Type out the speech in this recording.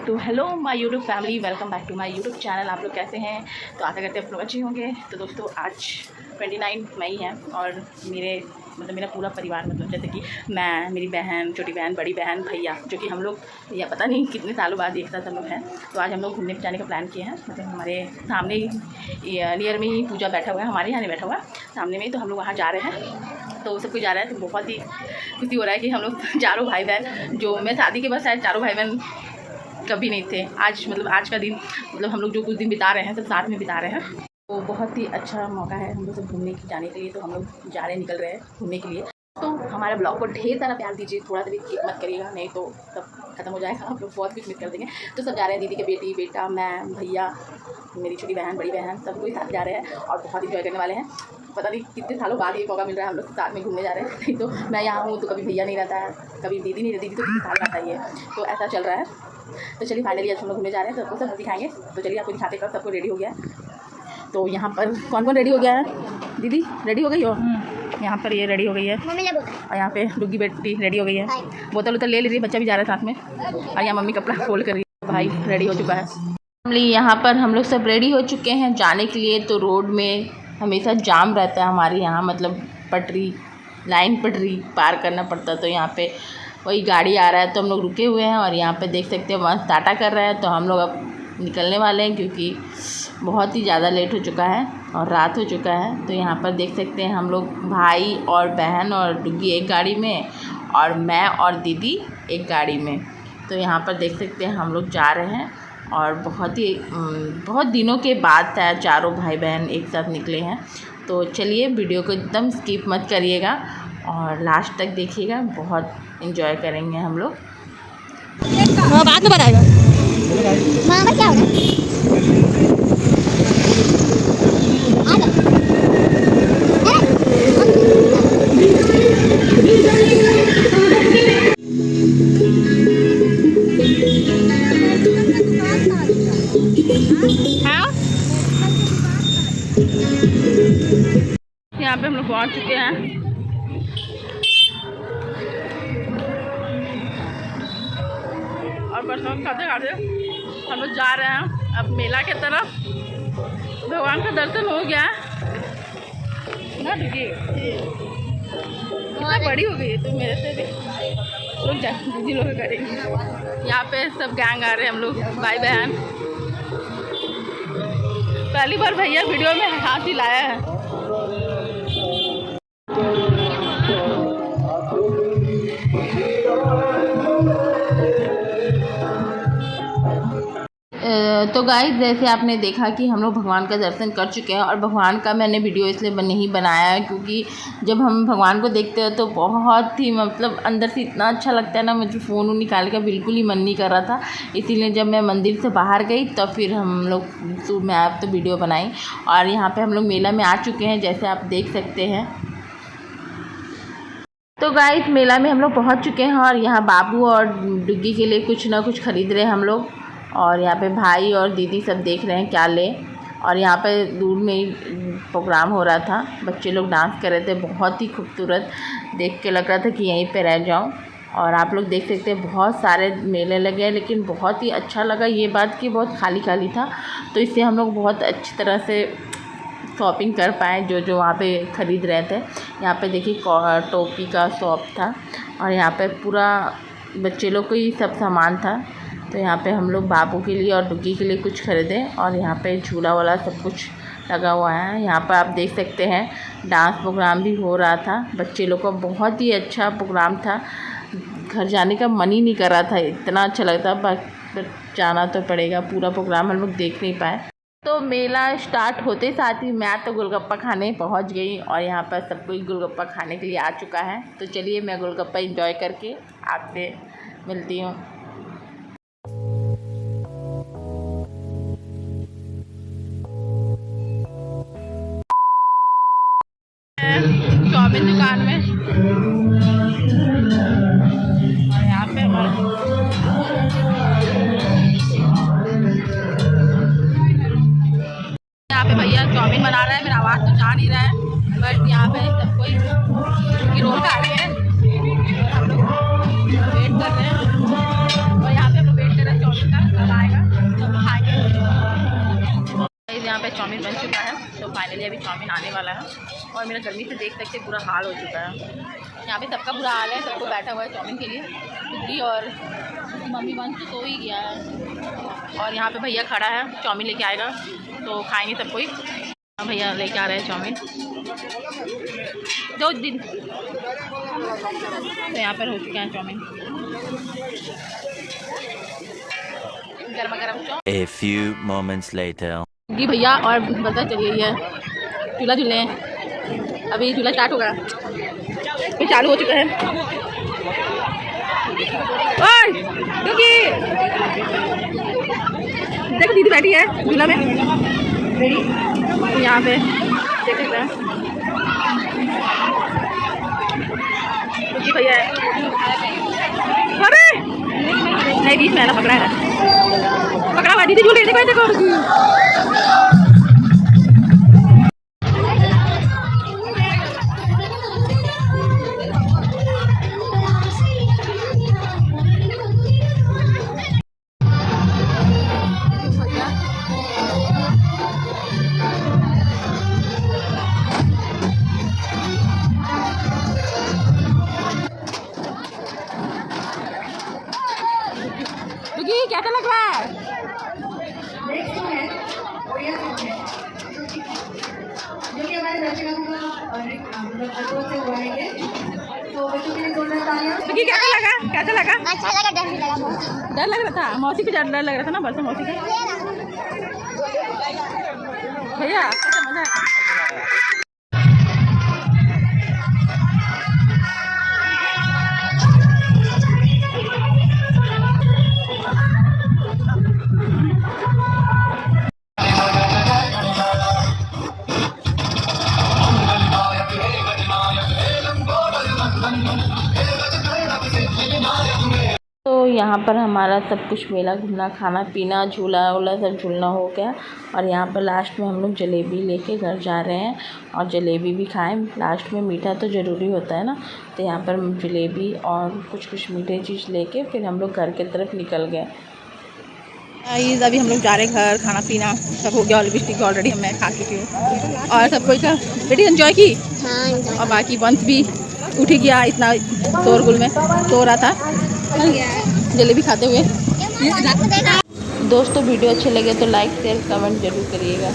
तो hello my YouTube family, welcome back to my YouTube channel. आप लोग कैसे हैं? तो आशा करते हैं आप लोग अच्छे होंगे। तो दोस्तों आज 29 मई है और मेरा पूरा परिवार, मतलब जैसे कि मैं, मेरी बहन, छोटी बहन, बड़ी बहन, भैया, जो कि हम लोग भैया पता नहीं कितने सालों बाद एक साथ हम लोग हैं। तो आज हम लोग घूमने जाने का प्लान किए हैं। मतलब हमारे सामने ही नियर में ही पूजा बैठा हुआ है, हमारे यहाँ नहीं बैठा हुआ है, सामने में ही। तो हम लोग वहाँ जा रहे हैं, तो सब कुछ जा रहा है। तो बहुत ही खुशी हो रहा है कि हम लोग चारों भाई बहन, जो मैं शादी के बाद शायद चारों भाई बहन कभी नहीं थे, आज मतलब आज का दिन, मतलब हम लोग जो कुछ दिन बिता रहे हैं सब साथ में बिता रहे हैं। तो बहुत ही अच्छा मौका है हम लोग सब घूमने की जाने के लिए। तो हम लोग जा रहे हैं, निकल रहे हैं घूमने के लिए। तो हमारे ब्लॉग को ढेर सारा प्यार दीजिए, थोड़ा सा भी मत करिएगा, नहीं तो सब खत्म हो जाएगा, आप लोग बहुत कुछ मिस कर देंगे। तो सब जा रहे हैं, दीदी के बेटी, बेटा, मैं, भैया, मेरी छोटी बहन, बड़ी बहन, सब कोई साथ जा रहे हैं और बहुत इंजॉय करने वाले हैं। पता नहीं कितने सालों बाद ये मौका मिल रहा है, हम लोग साथ में घूमने जा रहे हैं। नहीं तो मैं यहाँ हूँ तो कभी भैया नहीं रहता है, कभी दीदी नहीं रहती, दीदी तो कितने साल रहता ही है, तो ऐसा चल रहा है। तो चलिए फाइनली आज हम लोग घूमने जा रहे हैं, सबको सब दिखाएंगे। तो चलिए आपको दिखाते कब सबको रेडी हो गया है। तो यहाँ पर कौन कौन रेडी हो गया है? दीदी रेडी हो गई हो? यहाँ पर ये रेडी हो गई है, और यहाँ पे डुग्गी बेटी रेडी हो गई है। बोतल उतल ले ली, बच्चा भी जा रहा है साथ में, और यहाँ मम्मी कपड़ा खोल कर रही है। भाई रेडी हो चुका है। फैमिली यहाँ पर हम लोग सब रेडी हो चुके हैं जाने के लिए। तो रोड में हमेशा जाम रहता है हमारे यहाँ, मतलब पटरी पार करना पड़ता है। तो यहाँ पे वही गाड़ी आ रहा है, तो हम लोग रुके हुए हैं और यहाँ पे देख सकते हैं वहाँ टाटा कर रहा है। तो हम लोग अब निकलने वाले हैं क्योंकि बहुत ही ज़्यादा लेट हो चुका है और रात हो चुका है। तो यहाँ पर देख सकते हैं हम लोग भाई और बहन और डुग्गी एक गाड़ी में, और मैं और दीदी एक गाड़ी में। तो यहाँ पर देख सकते हैं हम लोग जा रहे हैं, और बहुत दिनों के बाद शायद चारों भाई बहन एक साथ निकले हैं। तो चलिए वीडियो को एकदम स्किप मत करिएगा और लास्ट तक देखिएगा, बहुत एंजॉय करेंगे हम लोग। बात में बताएगा माँ का क्या हो रहा यहाँ पे हम लोग पहुँच चुके हैं। और बस खाते खाते हम लोग जा रहे हैं अब मेला के तरफ। भगवान का दर्शन हो गया ना, डुग्गी कितना बड़ी हो गई है, तो मेरे से लोग दीदी लोग करेंगे। यहाँ पे सब गैंग आ रहे हैं, हम लोग भाई बहन। पहली बार भैया वीडियो में हाथ हिलाया है। तो गाइस, जैसे आपने देखा कि हम लोग भगवान का दर्शन कर चुके हैं, और भगवान का मैंने वीडियो इसलिए नहीं बनाया है क्योंकि जब हम भगवान को देखते हैं तो बहुत ही, मतलब अंदर से इतना अच्छा लगता है ना, मुझे फ़ोन निकाल का बिल्कुल ही मन नहीं कर रहा था। इसीलिए जब मैं मंदिर से बाहर गई तब फिर हम लोग तो वीडियो बनाई। और यहाँ पर हम लोग मेला में आ चुके हैं, जैसे आप देख सकते हैं। तो गाइस, मेला में हम लोग पहुँच चुके हैं और यहाँ बाबू और डुग्गी के लिए कुछ ना कुछ ख़रीद रहे हैं हम लोग। और यहाँ पे भाई और दीदी सब देख रहे हैं क्या लें। और यहाँ पे दूर में ही प्रोग्राम हो रहा था, बच्चे लोग डांस कर रहे थे, बहुत ही खूबसूरत, देख के लग रहा था कि यहीं पे रह जाऊँ। और आप लोग देख सकते हैं बहुत सारे मेले लगे हैं, लेकिन बहुत ही अच्छा लगा ये बात कि बहुत खाली खाली था। तो इससे हम लोग बहुत अच्छी तरह से शॉपिंग कर पाए, जो वहाँ पे ख़रीद रहे थे। यहाँ पे देखिए टोपी का शॉप था, और यहाँ पे पूरा बच्चे लोग को ही सब सामान था। तो यहाँ पे हम लोग बाबू के लिए और डुग्गी के लिए कुछ ख़रीदे, और यहाँ पे झूला वाला सब कुछ लगा हुआ है। यहाँ पर आप देख सकते हैं डांस प्रोग्राम भी हो रहा था, बच्चे लोग का बहुत ही अच्छा प्रोग्राम था। घर जाने का मन ही नहीं कर रहा था, इतना अच्छा लगता, पर जाना तो पड़ेगा। पूरा प्रोग्राम हम लोग देख नहीं पाए। तो मेला स्टार्ट होते साथ ही मैं तो गोलगप्पा खाने पहुंच गई, और यहाँ पर सब कोई गोलगप्पा खाने के लिए आ चुका है। तो चलिए मैं गोलगप्पा एंजॉय करके आपसे मिलती हूँ। चाउमीन दुकान में, और यहाँ पे भैया चाउमीन बना रहा है। मेरा आवाज़ तो जा नहीं रहा है, बट यहाँ पे सब कोई रोल खा रहे हैं, हम लोग वेट कर रहे हैं। और यहाँ पे हम लोग वेट कर रहे हैं चाउमीन का। चाउमीन बन चुका है। तो फाइनली अभी चाउमीन आने वाला है और मेरा गर्मी से देख सकते बुरा हाल हो चुका है। यहाँ पे सबका बुरा हाल है, सबको बैठा हुआ है चाउमीन के लिए। खुदी और मम्मी वंश तो सो ही गया है और यहाँ पे भैया खड़ा है, चाउमीन लेके आएगा तो खाएंगे सब कोई। भैया लेके आ रहे हैं चाउमीन 2 दिन। तो यहाँ पर हो चुका है चाउमीन गर्मा गर्म। A few moments later. जी भैया और बता चलिए ये चूल्हा चूल्हे हैं, अभी चूल्हा स्टार्ट होगा, फिर चालू हो चुका है। और क्योंकि देख दीदी बैठी है चूल्हा में, यहाँ पे देख सकते हैं भैया है। अरे नहीं बीच में पकड़ा है, पकड़ा हुआ दीदी झूले देखो देखो। कैसा लग रहा है? जो कि हमारे दर्शकों और से हुआ है, तो बच्चों के लिए जोरदार तालियां। कैसा लगा? कैसा लगा? अच्छा लगा, डर भी लगा बहुत। डर लग रहा था, मौसी को डर लग रहा था ना, बरसों मौसी का। भैया कैसा मजा है? तो यहाँ पर हमारा सब कुछ मेला घूमना, खाना पीना, झूला वूला सब झूलना हो गया और यहाँ पर लास्ट में हम लोग जलेबी लेके घर जा रहे हैं और जलेबी भी खाएं। लास्ट में मीठा तो ज़रूरी होता है ना, तो यहाँ पर जलेबी और कुछ मीठे चीज़ लेके फिर हम लोग घर की तरफ निकल गए। अभी हम लोग जा रहे हैं घर, खाना पीना सब हो गया, लिपस्टिक ऑलरेडी मैं खा चुकी हूँ और सब कोई का बेटी एंजॉय की। हाँ, और बाकी वंश भी उठ गया, इतना शोरगुल में सो रहा था जलेबी खाते हुए। दोस्तों वीडियो अच्छे लगे तो लाइक शेयर कमेंट जरूर करिएगा।